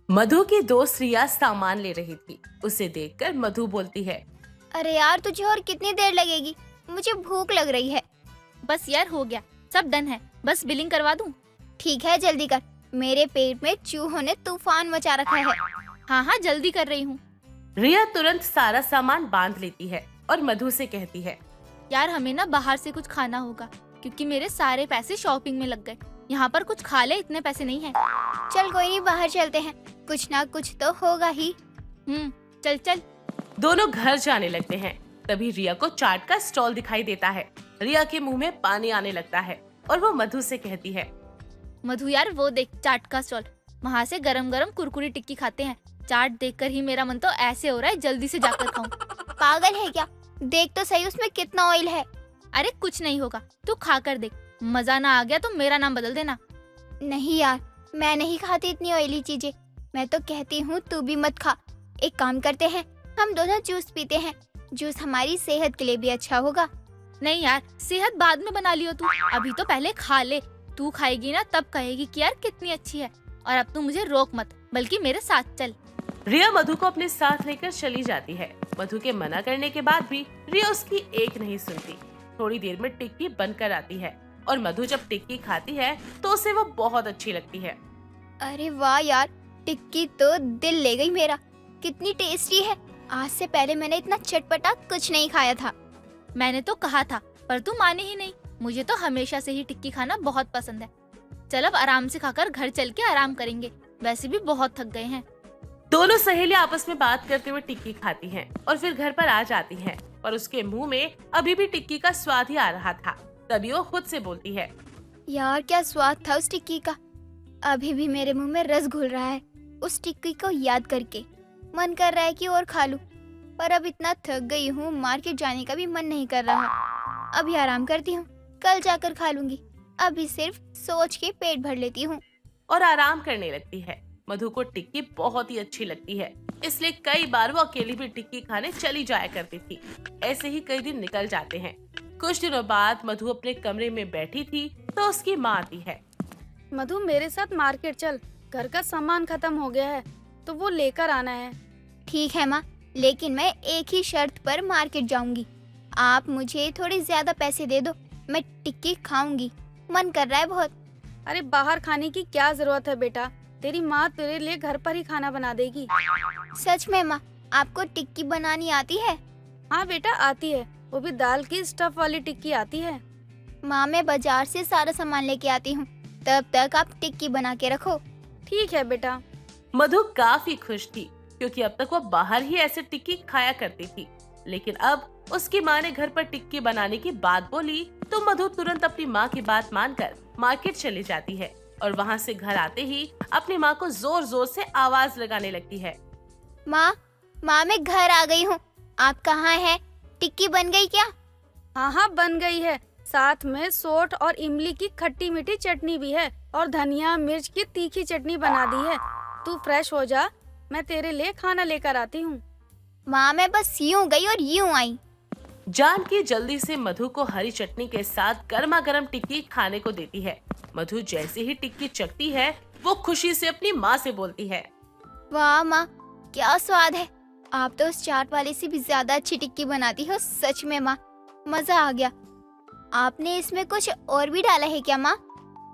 मधु की दोस्त रिया सामान ले रही थी। उसे देखकर मधु बोलती है, अरे यार, तुझे और कितनी देर लगेगी? मुझे भूख लग रही है। बस यार, हो गया, सब डन है, बस बिलिंग करवा दूं। ठीक है, जल्दी कर। मेरे पेट में चूहों ने तूफान मचा रखा है। हाँ हाँ, जल्दी कर रही हूँ। रिया तुरंत सारा सामान बांध लेती है और मधु से कहती है, यार हमें ना बाहर से कुछ खाना होगा, क्योंकि मेरे सारे पैसे शॉपिंग में लग गए। यहाँ पर कुछ खा ले, इतने पैसे नहीं है। चल कोई नहीं, बाहर चलते हैं, कुछ ना कुछ तो होगा ही। चल चल। दोनों घर जाने लगते हैं। तभी रिया को चाट का स्टॉल दिखाई देता है। रिया के मुंह में पानी आने लगता है और वो मधु से कहती है, मधु यार, वो देख चाट का स्टॉल, वहाँ से गरम गरम कुरकुरी टिक्की खाते हैं। चाट देखकर ही मेरा मन तो ऐसे हो रहा है जल्दी से जाकर खाऊं। पागल है क्या? देख तो सही उसमें कितना ऑयल है। अरे कुछ नहीं होगा, तू खा कर देख, मजा ना आ गया तो मेरा नाम बदल देना। नहीं यार, मैं नहीं खाती इतनी ऑयली चीजें। मैं तो कहती हूँ तू भी मत खा। एक काम करते हैं, हम दोनों जूस पीते हैं। जूस हमारी सेहत के लिए भी अच्छा होगा। नहीं यार, सेहत बाद में बना लियो तू, अभी तो पहले खा ले। तू खाएगी ना तब कहेगी कि यार कितनी अच्छी है। और अब तू मुझे रोक मत, बल्कि मेरे साथ चल। रिया मधु को अपने साथ लेकर चली जाती है। मधु के मना करने के बाद भी रिया उसकी एक नहीं सुनती। थोड़ी देर में टिक्की बनकर आती है और मधु जब टिक्की खाती है तो उसे वो बहुत अच्छी लगती है। अरे वाह यार, टिक्की तो दिल ले गई मेरा। कितनी टेस्टी है। आज से पहले मैंने इतना चटपटा कुछ नहीं खाया था। मैंने तो कहा था, पर तू माने ही नहीं। मुझे तो हमेशा से ही टिक्की खाना बहुत पसंद है। चल अब आराम से खाकर घर चल के आराम करेंगे, वैसे भी बहुत थक गए हैं। दोनों सहेलियां आपस में बात करते हुए टिक्की खाती हैं और फिर घर पर आ जाती हैं। पर उसके मुंह में अभी भी टिक्की का स्वाद ही आ रहा था। तभी वो खुद से बोलती है, यार क्या स्वाद था उस टिक्की का। अभी भी मेरे मुंह में रस घुल रहा है उस टिक्की को याद करके। मन कर रहा है कि और खा लूं, पर अब इतना थक गई हूँ, मार्केट जाने का भी मन नहीं कर रहा। अभी आराम करती हूँ, कल जाकर खा लूंगी। अभी सिर्फ सोच के पेट भर लेती हूँ। और आराम करने लगती है। मधु को टिक्की बहुत ही अच्छी लगती है, इसलिए कई बार वो अकेली भी टिक्की खाने चली जाया करती थी। ऐसे ही कई दिन निकल जाते हैं। कुछ दिनों बाद मधु अपने कमरे में बैठी थी तो उसकी माँ आती है। मधु, मेरे साथ मार्केट चल, घर का सामान खत्म हो गया है तो वो लेकर आना है। ठीक है माँ, लेकिन मैं एक ही शर्त पर मार्केट जाऊंगी। आप मुझे थोड़े ज्यादा पैसे दे दो, मैं टिक्की खाऊंगी, मन कर रहा है बहुत। अरे बाहर खाने की क्या जरूरत है बेटा, तेरी माँ तेरे लिए घर पर ही खाना बना देगी। सच में माँ, आपको टिक्की बनानी आती है? हाँ बेटा, आती है, वो भी दाल की स्टफ वाली टिक्की आती है। माँ मैं बाजार से सारा सामान लेके आती हूँ, तब तक आप टिक्की बना के रखो। ठीक है बेटा। मधु काफी खुश थी क्योंकि अब तक वो बाहर ही ऐसे टिक्की खाया करती थी। लेकिन अब उसकी माँ ने घर पर टिक्की बनाने की बात बोली तो मधु तुरंत अपनी माँ की बात मानकर मार्केट चली जाती है और वहाँ से घर आते ही अपनी माँ को जोर जोर से आवाज लगाने लगती है। माँ, माँ मैं घर आ गई हूँ, आप कहाँ हैं? टिक्की बन गई क्या? हाँ हाँ, बन गई है, साथ में सोठ और इमली की खट्टी मीठी चटनी भी है और धनिया मिर्च की तीखी चटनी बना दी है। तू फ्रेश हो जा, मैं तेरे लिए खाना लेकर आती हूँ। माँ मैं बस यूं गई और यूं आई। जानकी जल्दी से मधु को हरी चटनी के साथ गर्मा गर्म टिक्की खाने को देती है। मधु जैसे ही टिक्की चखती है वो खुशी से अपनी माँ से बोलती है, वाह माँ, क्या स्वाद है। आप तो उस चाट वाले से भी ज्यादा अच्छी टिक्की बनाती हो। सच में माँ, मजा आ गया। आपने इसमें कुछ और भी डाला है क्या माँ?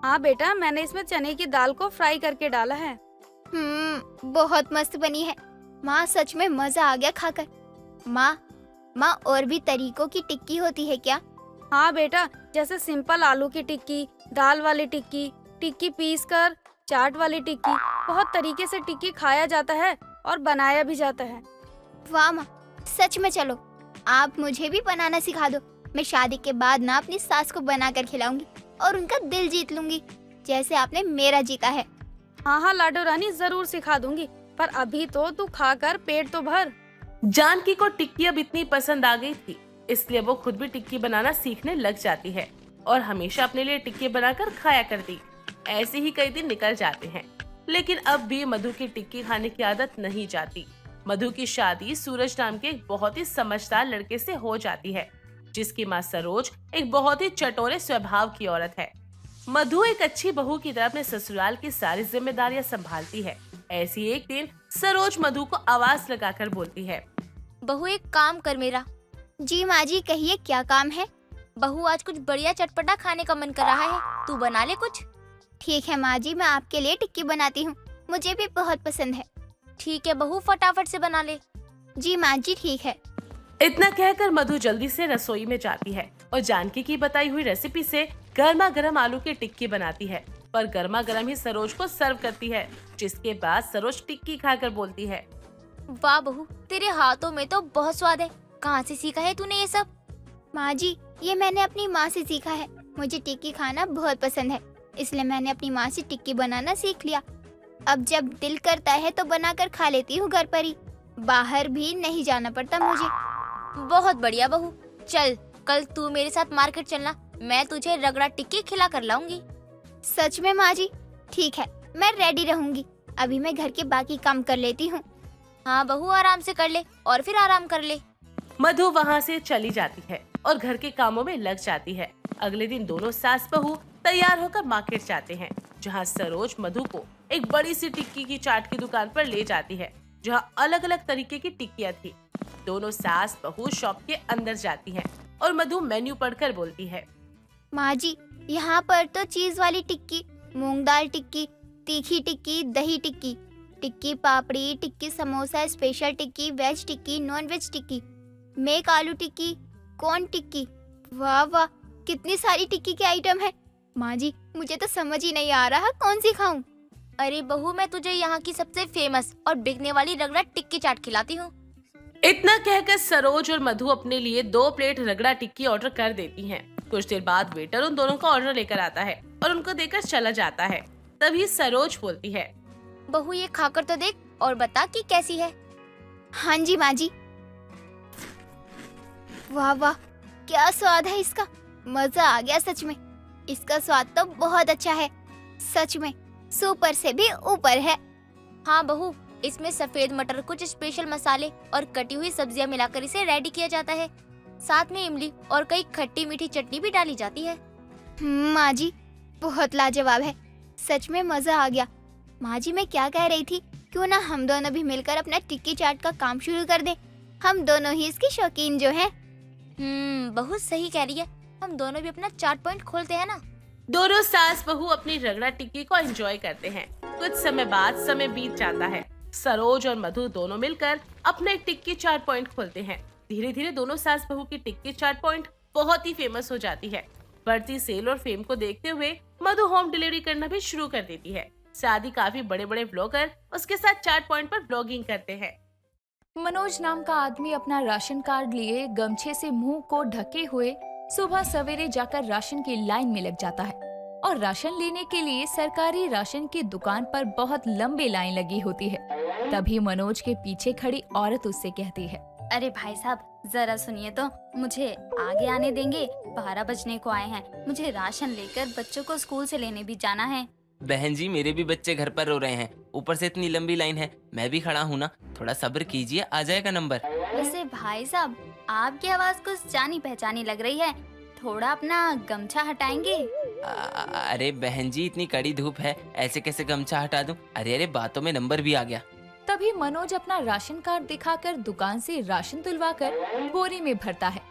हाँ बेटा, मैंने इसमें चने की दाल को फ्राई करके डाला है। बहुत मस्त बनी है माँ, सच में मजा आ गया खाकर। माँ और भी तरीकों की टिक्की होती है क्या? हाँ बेटा, जैसे सिंपल आलू की टिक्की, दाल वाली टिक्की, टिक्की पीस कर, चाट वाली टिक्की, बहुत तरीके से टिक्की खाया जाता है और बनाया भी जाता है। वाह माँ, सच में। चलो आप मुझे भी बनाना सिखा दो। मैं शादी के बाद ना अपनी सास को बनाकर खिलाऊंगी और उनका दिल जीत लूंगी, जैसे आपने मेरा जीता है। हाँ हाँ लाडो रानी, जरूर सिखा दूंगी, पर अभी तो तू खाकर पेट तो भर। जानकी को टिक्की अब इतनी पसंद आ गई थी, इसलिए वो खुद भी टिक्की बनाना सीखने लग जाती है और हमेशा अपने लिए टिक्की बनाकर खाया करती। ऐसे ही कई दिन निकल जाते हैं, लेकिन अब भी मधु की टिक्की खाने की आदत नहीं जाती। मधु की शादी सूरज नाम के एक बहुत ही समझदार लड़के से हो जाती है, जिसकी माँ सरोज एक बहुत ही चटोरे स्वभाव की औरत है। मधु एक अच्छी बहू की तरह अपने ससुराल की सारी जिम्मेदारियां संभालती है। ऐसी एक दिन सरोज मधु को आवाज लगाकर बोलती है। बहू एक काम कर मेरा। जी माँ जी, कहिए क्या काम है? बहू आज कुछ बढ़िया चटपटा खाने का मन कर रहा है, तू बना ले कुछ। ठीक है माँ जी, मैं आपके लिए टिक्की बनाती हूँ, मुझे भी बहुत पसंद है। ठीक है बहू, फटाफट से बना ले। जी माँ जी, ठीक है। इतना कहकर मधु जल्दी से रसोई में जाती है और जानकी की बताई हुई रेसिपी से गर्मा गर्म आलू की टिक्की बनाती है, पर गर्मा गर्म ही सरोज को सर्व करती है, जिसके बाद सरोज टिक्की खाकर बोलती है। वाह बहू, तेरे हाथों में तो बहुत स्वाद है। कहाँ से सीखा है तूने ये सब? माँ जी, ये मैंने अपनी माँ से सीखा है। मुझे टिक्की खाना बहुत पसंद है, इसलिए मैंने अपनी माँ से टिक्की बनाना सीख लिया। अब जब दिल करता है तो बनाकर खा लेती हूँ घर पर ही, बाहर भी नहीं जाना पड़ता मुझे। बहुत बढ़िया बहू, चल कल तू मेरे साथ मार्केट चलना, मैं तुझे रगड़ा टिक्की खिला कर लाऊंगी। सच में माँ जी? ठीक है, मैं रेडी रहूंगी। अभी मैं घर के बाकी काम कर लेती हूँ। हाँ बहू, आराम से कर ले और फिर आराम कर ले। मधु वहाँ से चली जाती है और घर के कामों में लग जाती है। अगले दिन दोनों सास बहू तैयार होकर मार्केट जाते हैं, जहाँ सरोज मधु को एक बड़ी सी टिक्की की चाट की दुकान पर ले जाती है, जहाँ अलग अलग तरीके की टिक्कियाँ थी। दोनों सास बहू शॉप के अंदर जाती हैं और मधु मेन्यू पढ़कर बोलती है। माँ जी, यहाँ पर तो चीज वाली टिक्की, मूंग दाल टिक्की, तीखी टिक्की, दही टिक्की, टिक्की पापड़ी, टिक्की समोसा, स्पेशल टिक्की, वेज टिक्की, नॉन वेज टिक्की, मेक आलू टिक्की, कॉर्न टिक्की। वाह वाह, कितनी सारी टिक्की के आइटम है। माँ जी, मुझे तो समझ ही नहीं आ रहा कौन सी खाऊं। अरे बहू, मैं तुझे यहाँ की सबसे फेमस और बिकने वाली रगड़ा टिक्की चाट खिलाती हूँ। इतना कहकर सरोज और मधु अपने लिए 2 प्लेट रगड़ा टिक्की ऑर्डर कर देती हैं। कुछ देर बाद वेटर उन दोनों का ऑर्डर लेकर आता है और उनको देकर चला जाता है। तभी सरोज बोलती है। बहू ये खाकर तो देख और बता कि कैसी है। हाँ जी माँ जी। वाह वाह, क्या स्वाद है इसका, मजा आ गया सच में। इसका स्वाद तो बहुत अच्छा है, सच में सुपर से भी ऊपर है। हाँ बहू, इसमें सफेद मटर, कुछ स्पेशल मसाले और कटी हुई सब्जियां मिलाकर इसे रेडी किया जाता है। साथ में इमली और कई खट्टी मीठी चटनी भी डाली जाती है। माँ जी, बहुत लाजवाब है, सच में मजा आ गया। माँ जी, मैं क्या कह रही थी, क्यों ना हम दोनों भी मिलकर अपना टिक्की चाट का काम शुरू कर दें। हम दोनों ही इसकी शौकीन जो हैं। बहुत सही कह रही है, हम दोनों भी अपना चाट पॉइंट खोलते हैं ना। दोनों सास बहू अपनी रगड़ा टिक्की को एंजॉय करते हैं। कुछ समय बाद समय बीत जाता है। सरोज और मधु दोनों मिलकर अपना एक टिक्की चाट पॉइंट खोलते हैं। धीरे धीरे दोनों सास बहू की टिक्की चाट पॉइंट बहुत ही फेमस हो जाती है। बढ़ती सेल और फेम को देखते हुए मधु होम डिलीवरी करना भी शुरू कर देती है। साथ ही काफी बड़े बड़े ब्लॉगर उसके साथ चाट पॉइंट पर ब्लॉगिंग करते हैं। मनोज नाम का आदमी अपना राशन कार्ड लिए गमछे से मुंह को ढके हुए सुबह सवेरे जाकर राशन की लाइन में लग जाता है और राशन लेने के लिए सरकारी राशन की दुकान पर बहुत लंबी लाइन लगी होती है। तभी मनोज के पीछे खड़ी औरत उससे कहती है। अरे भाई साहब, जरा सुनिए तो, मुझे आगे आने देंगे? 12 बजने को आए हैं, मुझे राशन लेकर बच्चों को स्कूल से लेने भी जाना है। बहन जी, मेरे भी बच्चे घर पर रो रहे हैं, ऊपर से इतनी लंबी लाइन है, मैं भी खड़ा हूँ ना, थोड़ा सब्र कीजिए, आ जाएगा नंबर। वैसे भाई साहब, आपकी आवाज कुछ जानी पहचानी लग रही है, थोड़ा अपना गमछा हटाएंगे? अरे बहन जी, इतनी कड़ी धूप है, ऐसे कैसे गमछा हटा दूं? अरे बातों में नंबर भी आ गया। तभी मनोज अपना राशन कार्ड दिखाकर दुकान से राशन तुलवाकर बोरी में भरता है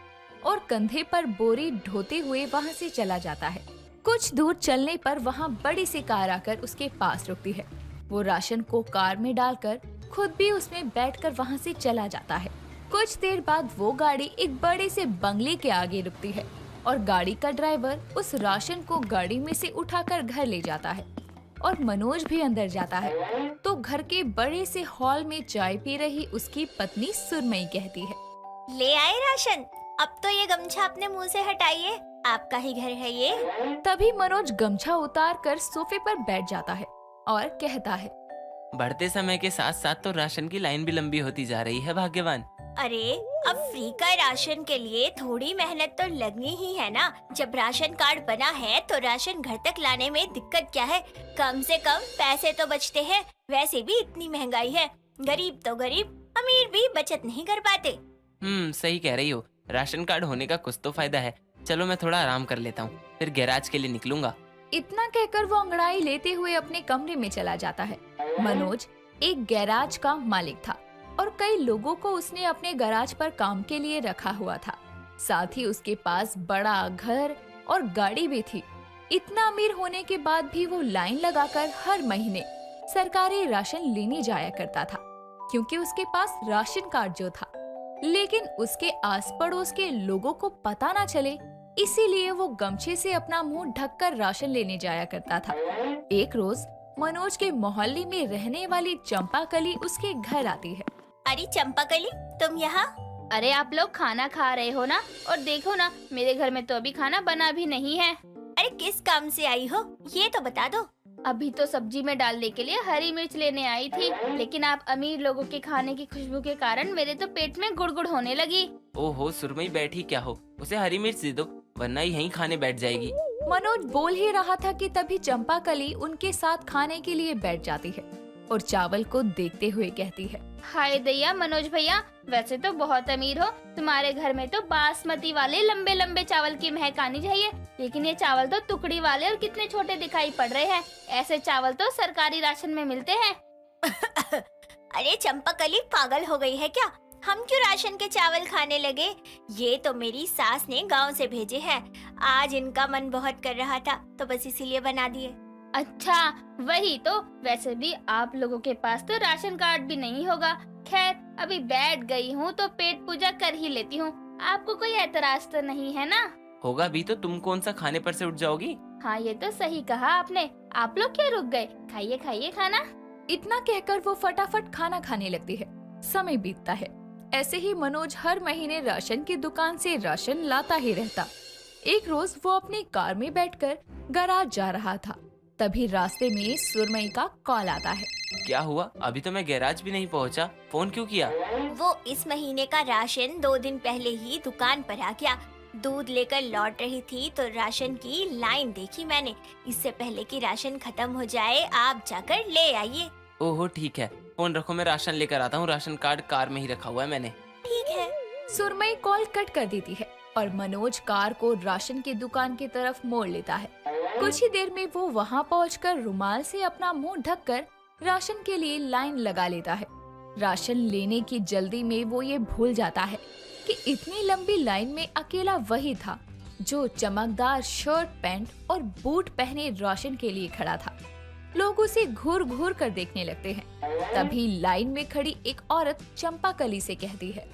और कंधे पर बोरी ढोते हुए वहाँ से चला जाता है। कुछ दूर चलने पर वहाँ बड़ी सी कार आकर उसके पास रुकती है। वो राशन को कार में डालकर खुद भी उसमें बैठकर वहाँ से चला जाता है। कुछ देर बाद वो गाड़ी एक बड़े से बंगले के आगे रुकती है और गाड़ी का ड्राइवर उस राशन को गाड़ी में से उठाकर घर ले जाता है और मनोज भी अंदर जाता है। तो घर के बड़े से हॉल में चाय पी रही उसकी पत्नी सुरमई कहती है। ले आए राशन, अब तो ये गमछा अपने मुंह से हटाइए, आपका ही घर है ये। तभी मनोज गमछा उतार कर सोफे पर बैठ जाता है और कहता है। बढ़ते समय के साथ साथ तो राशन की लाइन भी लंबी होती जा रही है भाग्यवान। अरे अब फ्री का राशन के लिए थोड़ी मेहनत तो लगनी ही है ना। जब राशन कार्ड बना है तो राशन घर तक लाने में दिक्कत क्या है, कम से कम पैसे तो बचते हैं। वैसे भी इतनी महंगाई है, गरीब तो गरीब, अमीर भी बचत नहीं कर पाते। सही कह रही हो, राशन कार्ड होने का कुछ तो फायदा है। चलो मैं थोड़ा आराम कर लेता हूँ, फिर गैराज के लिए निकलूंगा। इतना कहकर वो अंगड़ाई लेते हुए अपने कमरे में चला जाता है। मनोज एक गैराज का मालिक था और कई लोगों को उसने अपने गैराज पर काम के लिए रखा हुआ था। साथ ही उसके पास बड़ा घर और गाड़ी भी थी। इतना अमीर होने के बाद भी वो लाइन लगाकर हर महीने सरकारी राशन लेने जाया करता था, क्योंकि उसके पास राशन कार्ड जो था। लेकिन उसके आस पड़ोस के लोगों को पता ना चले, इसीलिए वो गमछे से अपना मुंह ढककर राशन लेने जाया करता था। एक रोज मनोज के मोहल्ले में रहने वाली चंपाकली उसके घर आती है। अरे चंपाकली, तुम यहाँ? अरे आप लोग खाना खा रहे हो ना, और देखो ना मेरे घर में तो अभी खाना बना भी नहीं है। अरे किस काम से आई हो, ये तो बता दो। अभी तो सब्जी में डालने के लिए हरी मिर्च लेने आई थी, लेकिन आप अमीर लोगों के खाने की खुशबू के कारण मेरे तो पेट में गुड़गुड़ होने लगी। ओहो सुरमई, बैठी क्या हो, उसे हरी मिर्च दे दो वरना यहीं खाने बैठ जाएगी। मनोज बोल ही रहा था कि तभी चंपाकली उनके साथ खाने के लिए बैठ जाती है और चावल को देखते हुए कहती है, हाय दैया मनोज भैया, वैसे तो बहुत अमीर हो, तुम्हारे घर में तो बासमती वाले लंबे लंबे चावल की महक आनी चाहिए, लेकिन ये चावल तो टुकड़ी वाले और कितने छोटे दिखाई पड़ रहे हैं। ऐसे चावल तो सरकारी राशन में मिलते हैं। अरे चंपाकली, पागल हो गई है क्या? हम क्यों राशन के चावल खाने लगे? ये तो मेरी सास ने गांव से भेजे हैं। आज इनका मन बहुत कर रहा था तो बस इसीलिए बना दिए। अच्छा वही तो, वैसे भी आप लोगों के पास तो राशन कार्ड भी नहीं होगा। खैर अभी बैठ गई हूँ तो पेट पूजा कर ही लेती हूँ। आपको कोई एतराज तो नहीं है ना? होगा भी तो, तुम कौन सा खाने पर से उठ जाओगी? हाँ ये तो सही कहा आपने। आप लोग क्या रुक गए? खाइए खाइए खाना। इतना कहकर वो फटाफट खाना खाने लगती है। समय बीतता है। ऐसे ही मनोज हर महीने राशन की दुकान से राशन लाता ही रहता। एक रोज वो अपनी कार में बैठकर गैराज जा रहा था, तभी रास्ते में सुरमई का कॉल आता है। क्या हुआ? अभी तो मैं गैराज भी नहीं पहुंचा, फोन क्यों किया? वो इस महीने का राशन 2 दिन पहले ही दुकान पर आ गया। दूध लेकर लौट रही थी तो राशन की लाइन देखी मैंने। इससे पहले कि राशन खत्म हो जाए आप जाकर ले आइए। ओहो ठीक है, फोन रखो, मैं राशन लेकर आता हूँ। राशन कार्ड कार में ही रखा हुआ है मैंने। ठीक है। सुरमई कॉल कट कर देती है और मनोज कार को राशन की दुकान की तरफ मोड़ लेता है। कुछ ही देर में वो वहाँ पहुंचकर रुमाल से अपना मुंह ढककर राशन के लिए लाइन लगा लेता है। राशन लेने की जल्दी में वो ये भूल जाता है कि इतनी लंबी लाइन में अकेला वही था जो चमकदार शर्ट, पैंट और बूट पहने राशन के लिए खड़ा था। लोग उसे घूर घूर कर देखने लगते हैं। तभी लाइन में खड़ी एक औरत चंपाकली से कहती है,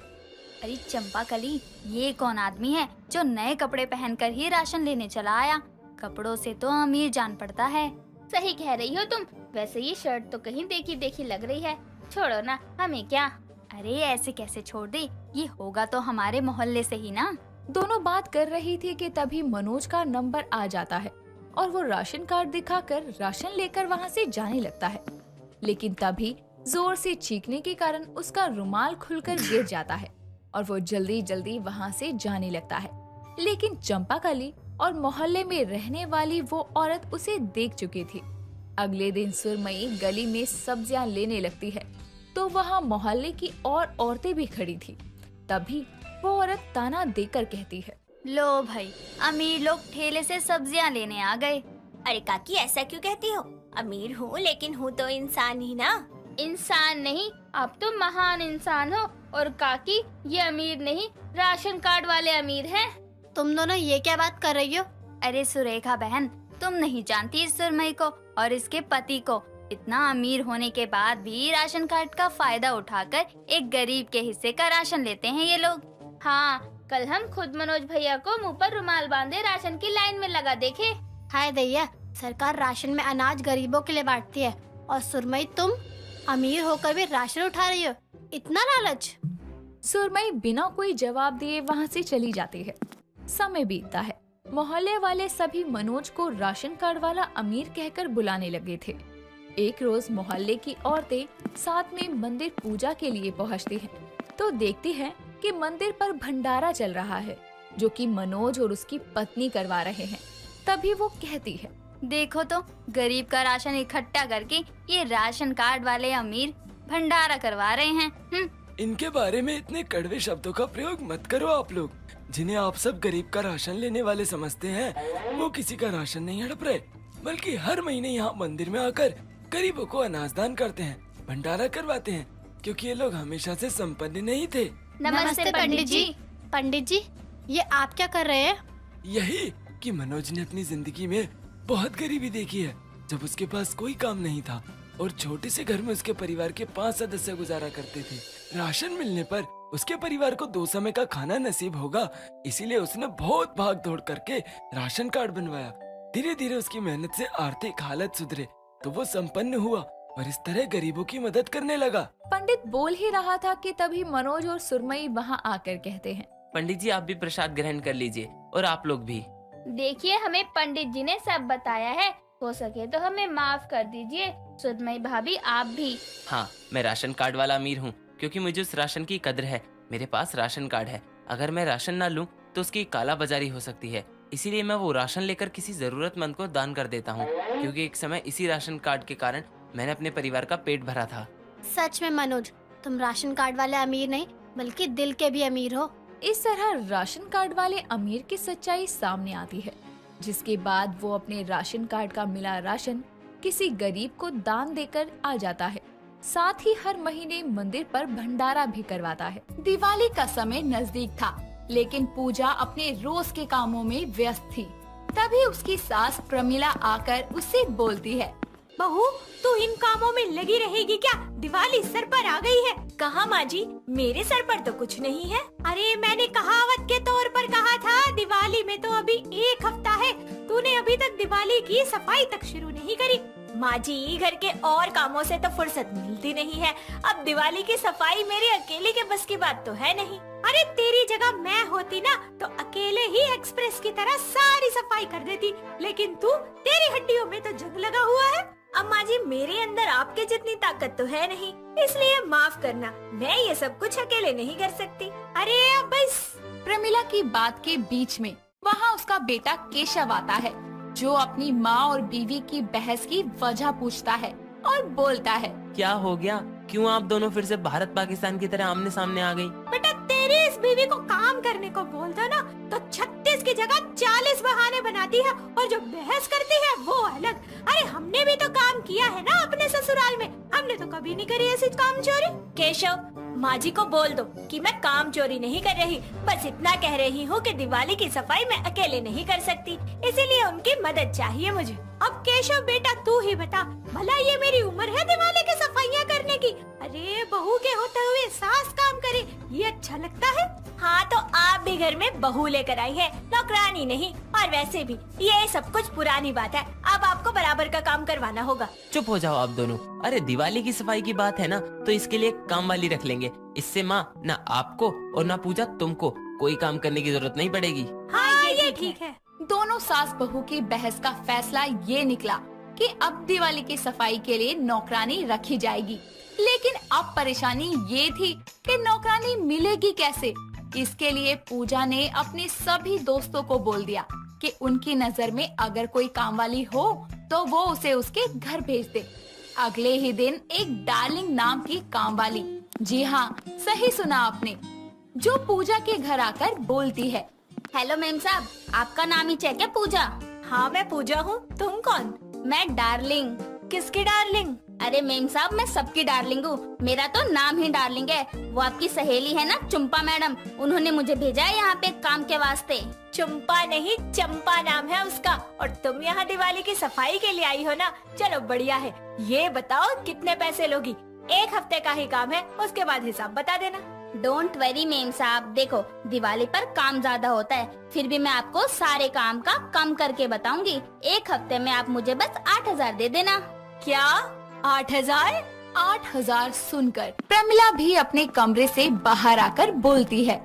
अरे चंपाकली, ये कौन आदमी है जो नए कपड़े पहनकर ही राशन लेने चला आया? कपड़ों से तो अमीर जान पड़ता है। सही कह रही हो तुम। वैसे ये शर्ट तो कहीं देखी देखी लग रही है। छोड़ो ना, हमें क्या। अरे ऐसे कैसे छोड़ दे, ये होगा तो हमारे मोहल्ले से ही ना। दोनों बात कर रही थी कि तभी मनोज का नंबर आ जाता है और वो राशन कार्ड दिखाकर राशन लेकर वहाँ से जाने लगता है। लेकिन तभी जोर से चीखने के कारण उसका रुमाल खुलकर गिर जाता है और वो जल्दी जल्दी वहाँ से जाने लगता है। लेकिन चंपाकली और मोहल्ले में रहने वाली वो औरत उसे देख चुकी थी। अगले दिन सुरमई गली में सब्जियां लेने लगती है तो वहाँ मोहल्ले की और औरतें भी खड़ी थी। तभी वो औरत ताना देकर कहती है, लो भाई, अमीर लोग ठेले से सब्जियां लेने आ गए। अरे काकी, ऐसा क्यों कहती हो? अमीर हूँ लेकिन हूँ तो इंसान ही ना। इंसान नहीं, आप तो महान इंसान हो। और काकी, ये अमीर नहीं, राशन कार्ड वाले अमीर हैं। तुम दोनों ये क्या बात कर रही हो? अरे सुरेखा बहन, तुम नहीं जानती इस सुरमई को और इसके पति को। इतना अमीर होने के बाद भी राशन कार्ड का फायदा उठाकर एक गरीब के हिस्से का राशन लेते हैं ये लोग। हाँ, कल हम खुद मनोज भैया को मुंह पर रुमाल बांधे राशन की लाइन में लगा देखे। हाय दैया, सरकार राशन में अनाज गरीबों के लिए बांटती है और सुरमई तुम अमीर होकर भी राशन उठा रही हो। इतना लालच। सुरमई बिना कोई जवाब दिए वहाँ से चली जाती है। समय बीतता है। मोहल्ले वाले सभी मनोज को राशन कार्ड वाला अमीर कहकर बुलाने लगे थे। एक रोज मोहल्ले की औरतें साथ में मंदिर पूजा के लिए पहुँचती हैं, तो देखती हैं कि मंदिर पर भंडारा चल रहा है जो कि मनोज और उसकी पत्नी करवा रहे हैं। तभी वो कहती है, देखो तो, गरीब का राशन इकट्ठा करके ये राशन कार्ड वाले अमीर भंडारा करवा रहे हैं। इनके बारे में इतने कड़वे शब्दों का प्रयोग मत करो आप लोग। जिन्हें आप सब गरीब का राशन लेने वाले समझते हैं, वो किसी का राशन नहीं हड़प रहे। बल्कि हर महीने यहाँ मंदिर में आकर गरीबों को अनाज दान करते हैं, भंडारा करवाते हैं, क्योंकि ये लोग हमेशा से संपन्न नहीं थे। नमस्ते पंडित जी। पंडित जी, ये आप क्या कर रहे हैं? यही कि मनोज ने अपनी जिंदगी में बहुत गरीबी देखी है, जब उसके पास कोई काम नहीं था और छोटे से घर में उसके परिवार के 5 सदस्य गुजारा करते थे। राशन मिलने पर उसके परिवार को 2 समय का खाना नसीब होगा, इसीलिए उसने बहुत भाग दौड़ करके राशन कार्ड बनवाया। धीरे धीरे उसकी मेहनत से आर्थिक हालत सुधरे तो वो संपन्न हुआ और इस तरह गरीबों की मदद करने लगा। पंडित बोल ही रहा था कि तभी मनोज और सुरमई वहाँ आकर कहते हैं, पंडित जी आप भी प्रसाद ग्रहण कर लीजिए और आप लोग भी। देखिए, हमें पंडित जी ने सब बताया है, हो सके तो हमें माफ कर दीजिए। सुरमई भाभी आप भी। हाँ, मैं राशन कार्ड वाला अमीर हूँ, क्योंकि मुझे उस राशन की कद्र है। मेरे पास राशन कार्ड है, अगर मैं राशन ना लूँ तो उसकी काला बाजारी हो सकती है, इसीलिए मैं वो राशन लेकर किसी जरूरतमंद को दान कर देता हूँ, क्योंकि एक समय इसी राशन कार्ड के कारण मैंने अपने परिवार का पेट भरा था। सच में मनोज, तुम राशन कार्ड वाले अमीर नहीं बल्कि दिल के भी अमीर हो। इस तरह राशन कार्ड वाले अमीर की सच्चाई सामने आती है, जिसके बाद वो अपने राशन कार्ड का मिला राशन किसी गरीब को दान देकर आ जाता है। साथ ही हर महीने मंदिर पर भंडारा भी करवाता है। दिवाली का समय नजदीक था, लेकिन पूजा अपने रोज के कामों में व्यस्त थी। तभी उसकी सास प्रमिला आकर उससे बोलती है, बहू तू इन कामों में लगी रहेगी क्या? दिवाली सर पर आ गई है। कहा माँ जी, मेरे सर पर तो कुछ नहीं है। अरे मैंने कहावत के तौर पर कहा था, दिवाली में तो अभी 1 हफ्ता है, तूने अभी तक दिवाली की सफाई तक शुरू नहीं करी। माँ जी, घर के और कामों से तो फुर्सत मिलती नहीं है, अब दिवाली की सफाई मेरे अकेले के बस की बात तो है नहीं। अरे तेरी जगह मैं होती ना तो अकेले ही एक्सप्रेस की तरह सारी सफाई कर देती, लेकिन तेरी हड्डियों में तो जंग लगा हुआ है। अम्मा जी, मेरे अंदर आपके जितनी ताकत तो है नहीं, इसलिए माफ करना, मैं ये सब कुछ अकेले नहीं कर सकती। अरे अब बस। प्रमिला की बात के बीच में वहाँ उसका बेटा केशव आता है, जो अपनी माँ और बीवी की बहस की वजह पूछता है और बोलता है, क्या हो गया? क्यों आप दोनों फिर से भारत पाकिस्तान की तरह आमने सामने आ गई? बेटा, तेरी इस बीवी को काम करने को बोलता ना तो 36 की जगह 40 बहाने बनाती है, और जो बहस करती है वो अलग। अरे हमने भी तो काम किया है ना अपने ससुराल में, हमने तो कभी नहीं करी ऐसी काम चोरी। केशव, माँ जी को बोल दो कि मैं काम चोरी नहीं कर रही, बस इतना कह रही हूँ कि दिवाली की सफाई मैं अकेले नहीं कर सकती, इसीलिए उनकी मदद चाहिए मुझे। अब केशव बेटा तू ही बता, भला ये मेरी उम्र है दिवाली की सफाइयाँ करने की? अरे बहू के होते हुए सास काम करे, ये अच्छा लगता है? हाँ तो आप भी घर में बहू लेकर आई है, नौकरानी नहीं। और वैसे भी ये सब कुछ पुरानी बात है, अब आपको बराबर का काम करवाना होगा। चुप हो जाओ आप दोनों। अरे दिवाली की सफाई की बात है ना, तो इसके लिए काम वाली रख लेंगे, इससे माँ ना आपको और ना पूजा तुमको कोई काम करने की जरूरत नहीं पड़ेगी। हाँ ये ठीक है। दोनों सास बहू की बहस का फैसला ये निकला कि अब दिवाली की सफाई के लिए नौकरानी रखी जाएगी, लेकिन अब परेशानी ये थी कि नौकरानी मिलेगी कैसे। इसके लिए पूजा ने अपने सभी दोस्तों को बोल दिया कि उनकी नजर में अगर कोई काम वाली हो तो वो उसे उसके घर भेज दे। अगले ही दिन एक डार्लिंग नाम की काम वाली, जी हाँ सही सुना आपने, जो पूजा के घर आकर बोलती है, हेलो मेम साहब, आपका नाम ही चेक है पूजा? हाँ मैं पूजा हूँ, तुम कौन? मैं डार्लिंग। किसकी डार्लिंग? अरे मेम साहब, मैं सबकी डार्लिंग हूँ, मेरा तो नाम ही डार्लिंग है। वो आपकी सहेली है ना चंपा मैडम, उन्होंने मुझे भेजा है यहाँ पे काम के वास्ते। चंपा नहीं चंपा नाम है उसका, और तुम यहाँ दिवाली की सफाई के लिए आई हो ना, चलो बढ़िया है। ये बताओ कितने पैसे लोगी? 1 हफ्ते का ही काम है, उसके बाद हिसाब बता देना। डोंट वरी मेम साहब, देखो दिवाली पर काम ज्यादा होता है, फिर भी मैं आपको सारे काम का कम करके बताऊंगी। 1 हफ्ते में आप मुझे बस 8000 दे देना। क्या 8000? 8000 सुनकर प्रमिला भी अपने कमरे से बाहर आकर बोलती है,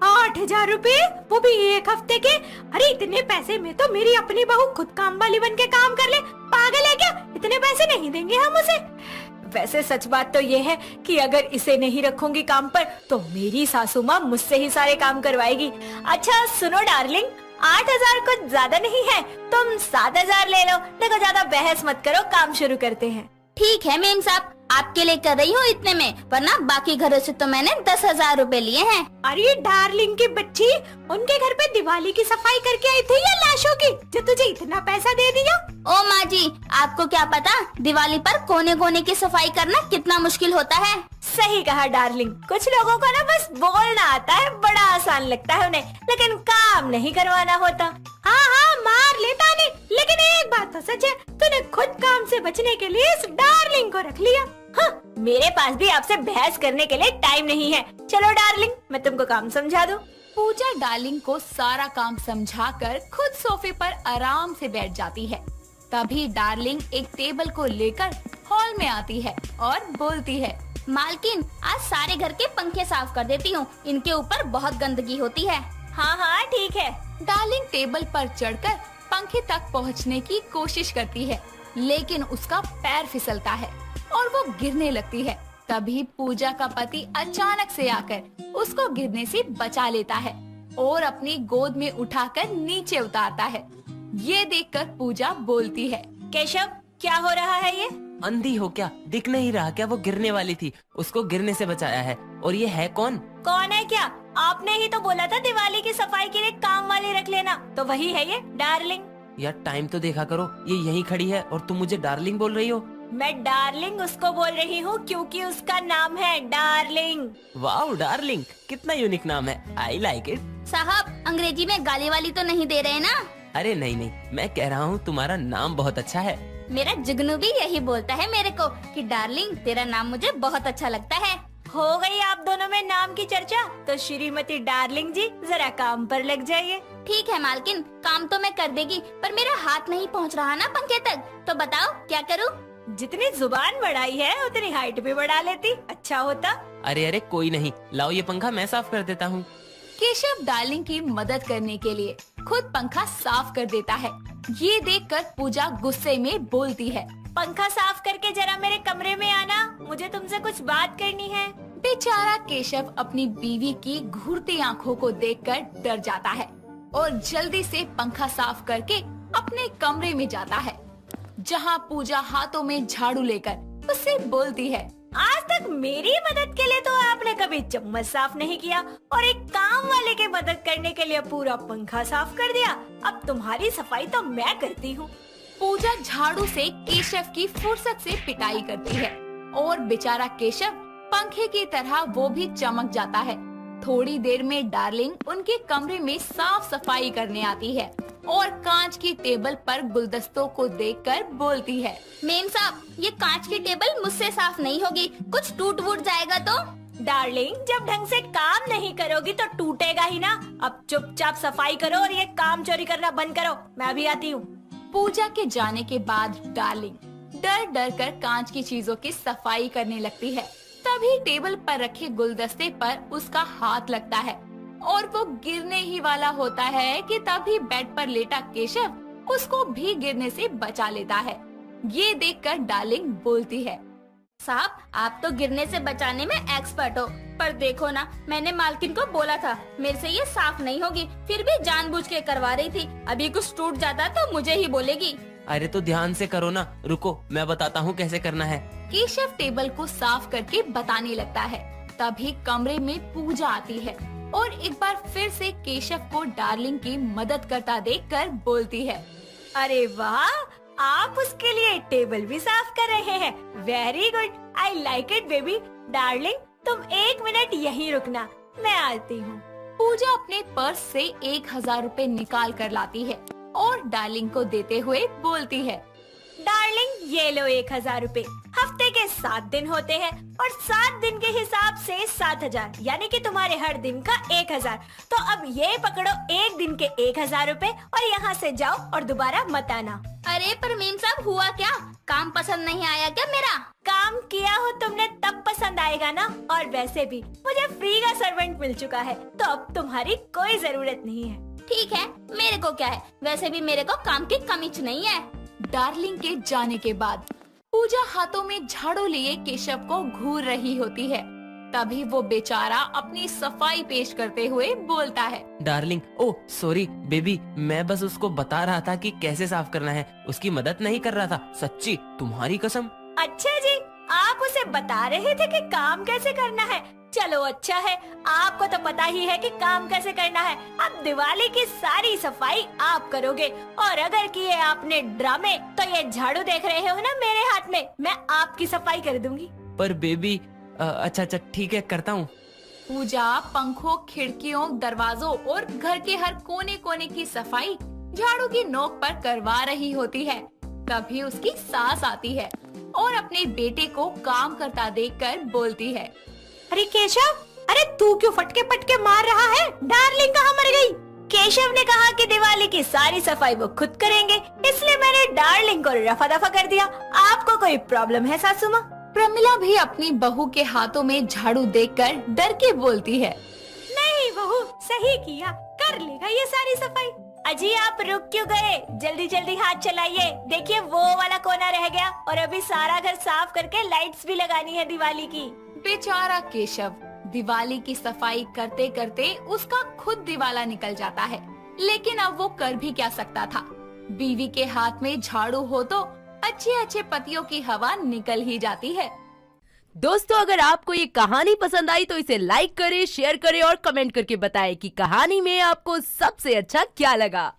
8000 रुपए, वो भी 1 हफ्ते के? अरे इतने पैसे में तो मेरी अपनी बहू खुद काम वाली बन के काम कर ले। पागल है क्या? इतने पैसे नहीं देंगे हम उसे। वैसे सच बात तो ये है कि अगर इसे नहीं रखूंगी काम पर तो मेरी सासू माँ मुझसे ही सारे काम करवाएगी। अच्छा सुनो डार्लिंग, 8000 कुछ ज्यादा नहीं है, तुम 7000 ले लो। देखो ज्यादा बहस मत करो, काम शुरू करते हैं। ठीक है मेम साहब, आपके लिए कर रही हूँ इतने में, वरना बाकी घरों से तो मैंने 10,000 रुपए लिए हैं। अरे डार्लिंग की बच्ची, उनके घर पे दिवाली की सफाई करके आई थी या लाशों की, जो तुझे इतना पैसा दे दिया? ओ माँ जी, आपको क्या पता दिवाली पर कोने कोने की सफाई करना कितना मुश्किल होता है। सही कहा डार्लिंग, कुछ लोगों को ना बस बोलना आता है, बड़ा आसान लगता है उन्हें, लेकिन काम नहीं करवाना होता। हाँ हाँ मार लेता नहीं, लेकिन एक बात तो सच है, तूने खुद काम से बचने के लिए इस डार्लिंग को रख लिया। हाँ, मेरे पास भी आपसे बहस करने के लिए टाइम नहीं है। चलो डार्लिंग, मैं तुमको काम समझा दूं। पूजा डार्लिंग को सारा काम समझाकर खुद सोफे पर आराम से बैठ जाती है। तभी डार्लिंग एक टेबल को लेकर हॉल में आती है और बोलती है, मालकिन आज सारे घर के पंखे साफ कर देती हूँ, इनके ऊपर बहुत गंदगी होती है। हाँ हाँ ठीक है। डार्लिंग टेबल पर चढ़कर पंखे तक पहुंचने की कोशिश करती है, लेकिन उसका पैर फिसलता है और वो गिरने लगती है। तभी पूजा का पति अचानक से आकर उसको गिरने से बचा लेता है और अपनी गोद में उठाकर नीचे उतारता है। ये देखकर पूजा बोलती है, केशव क्या हो रहा है ये? अंधी हो क्या, दिख नहीं रहा क्या? वो गिरने वाली थी, उसको गिरने से बचाया है। और ये है कौन? कौन है क्या? आपने ही तो बोला था दिवाली की सफाई के लिए काम वाली रख लेना, तो वही है ये डार्लिंग। यार टाइम तो देखा करो, ये यहीं खड़ी है और तुम मुझे डार्लिंग बोल रही हो। मैं डार्लिंग उसको बोल रही हूँ क्योंकि उसका नाम है डार्लिंग। वाओ डार्लिंग, कितना यूनिक नाम है, आई लाइक इट। साहब अंग्रेजी में गाली वाली तो नहीं दे रहे ना? अरे नहीं नहीं, मैं कह रहा हूँ तुम्हारा नाम बहुत अच्छा है। मेरा जुगनू भी यही बोलता है मेरे को कि डार्लिंग तेरा नाम मुझे बहुत अच्छा लगता है। हो गई आप दोनों में नाम की चर्चा, तो श्रीमती डार्लिंग जी जरा काम पर लग जाइए। ठीक है मालकिन, काम तो मैं कर देगी, पर मेरा हाथ नहीं पहुंच रहा ना पंखे तक, तो बताओ क्या करूं? जितनी जुबान बढ़ाई है उतनी हाइट भी बढ़ा लेती, अच्छा होता। अरे अरे कोई नहीं, लाओ ये पंखा मैं साफ कर देता हूँ। केशव डार्लिंग की मदद करने के लिए खुद पंखा साफ कर देता है। ये देखकर पूजा गुस्से में बोलती है, पंखा साफ करके जरा मेरे कमरे में आना, मुझे तुमसे कुछ बात करनी है। बेचारा केशव अपनी बीवी की घूरती आंखों को देखकर डर जाता है और जल्दी से पंखा साफ करके अपने कमरे में जाता है, जहां पूजा हाथों में झाड़ू लेकर उससे बोलती है, आज तक मेरी मदद के लिए तो आपने कभी चम्मच साफ नहीं किया और एक काम वाले की मदद करने के लिए पूरा पंखा साफ कर दिया। अब तुम्हारी सफाई तो मैं करती हूँ। पूजा झाड़ू से केशव की फुर्सत से पिटाई करती है और बेचारा केशव पंखे की तरह वो भी चमक जाता है। थोड़ी देर में डार्लिंग उनके कमरे में साफ सफाई करने आती है और कांच की टेबल पर गुलदस्तों को देखकर बोलती है, मेम साहब ये कांच की टेबल मुझसे साफ नहीं होगी, कुछ टूट वूट जाएगा तो? डार्लिंग जब ढंग से काम नहीं करोगी तो टूटेगा ही ना। अब चुपचाप सफाई करो और ये काम चोरी करना बंद करो, मैं अभी आती हूँ। पूजा के जाने के बाद डार्लिंग डर डर कर कांच की चीजों की सफाई करने लगती है। तभी टेबल पर रखे गुलदस्ते पर उसका हाथ लगता है और वो गिरने ही वाला होता है कि तभी बेड पर लेटा केशव उसको भी गिरने से बचा लेता है। ये देखकर डार्लिंग बोलती है, साहब आप तो गिरने से बचाने में एक्सपर्ट हो, पर देखो ना मैंने मालकिन को बोला था मेरे से ये साफ नहीं होगी, फिर भी जानबूझ के करवा रही थी। अभी कुछ टूट जाता तो मुझे ही बोलेगी। अरे तो ध्यान से करो ना, रुको मैं बताता हूँ कैसे करना है। केशव टेबल को साफ करके बताने लगता है। तभी कमरे में पूजा आती है और एक बार फिर से केशव को डार्लिंग की मदद करता देखकर बोलती है, अरे वाह, आप उसके लिए टेबल भी साफ कर रहे हैं, very good, I like it baby. Darling तुम 1 मिनट यहीं रुकना, मैं आती हूँ। पूजा अपने पर्स से 1,000 रुपए निकाल कर लाती है और डार्लिंग को देते हुए बोलती है, डार्लिंग ये लो 1,000 रुपए। हफ्ते के 7 दिन होते हैं और 7 दिन के हिसाब से 7,000, यानी कि तुम्हारे हर दिन का 1,000। तो अब ये पकड़ो 1 दिन के 1,000 रुपए और यहाँ से जाओ और दोबारा मत आना। अरे पर मेम साहब हुआ क्या, काम पसंद नहीं आया क्या मेरा? काम किया हो तुमने तब पसंद आएगा ना, और वैसे भी मुझे फ्री का सर्वेंट मिल चुका है, तो अब तुम्हारी कोई जरूरत नहीं है। ठीक है मेरे को क्या है, वैसे भी मेरे को काम की कमी नहीं है। डार्लिंग के जाने के बाद पूजा हाथों में झाड़ू लिए केशव को घूर रही होती है। तभी वो बेचारा अपनी सफाई पेश करते हुए बोलता है, डार्लिंग ओ सॉरी बेबी, मैं बस उसको बता रहा था कि कैसे साफ करना है, उसकी मदद नहीं कर रहा था, सच्ची तुम्हारी कसम। अच्छा जी, आप उसे बता रहे थे कि काम कैसे करना है। चलो अच्छा है, आपको तो पता ही है कि काम कैसे करना है। अब दिवाली की सारी सफाई आप करोगे, और अगर किए आपने ड्रामे तो ये झाड़ू देख रहे हो ना मेरे हाथ में, मैं आपकी सफाई कर दूंगी। पर बेबी, अच्छा अच्छा ठीक है, करता हूँ। पूजा पंखों, खिड़कियों, दरवाजों और घर के हर कोने कोने की सफाई झाड़ू की नोक पर करवा रही होती है। तभी उसकी सास आती है और अपने बेटे को काम करता देखकर बोलती है, अरे केशव, अरे तू क्यों फटके पटके मार रहा है? डार्लिंग कहाँ मर गई? केशव ने कहा कि दिवाली की सारी सफाई वो खुद करेंगे, इसलिए मैंने डार्लिंग को रफा दफा कर दिया। आपको कोई प्रॉब्लम है सासू माँ? प्रमिला भी अपनी बहू के हाथों में झाड़ू देखकर डर के बोलती है, नहीं बहू, सही किया, कर लेगा ये सारी सफाई। अजी आप रुक क्यों गए? जल्दी जल्दी हाथ चलाइए। देखिए वो वाला कोना रह गया, और अभी सारा घर साफ करके लाइट्स भी लगानी है दिवाली की। बेचारा केशव दिवाली की सफाई करते करते उसका खुद दिवाला निकल जाता है, लेकिन अब वो कर भी क्या सकता था। बीवी के हाथ में झाड़ू हो तो अच्छे अच्छे पतियों की हवा निकल ही जाती है। दोस्तों, अगर आपको ये कहानी पसंद आई तो इसे लाइक करें, शेयर करें और कमेंट करके बताएं कि कहानी में आपको सबसे अच्छा क्या लगा।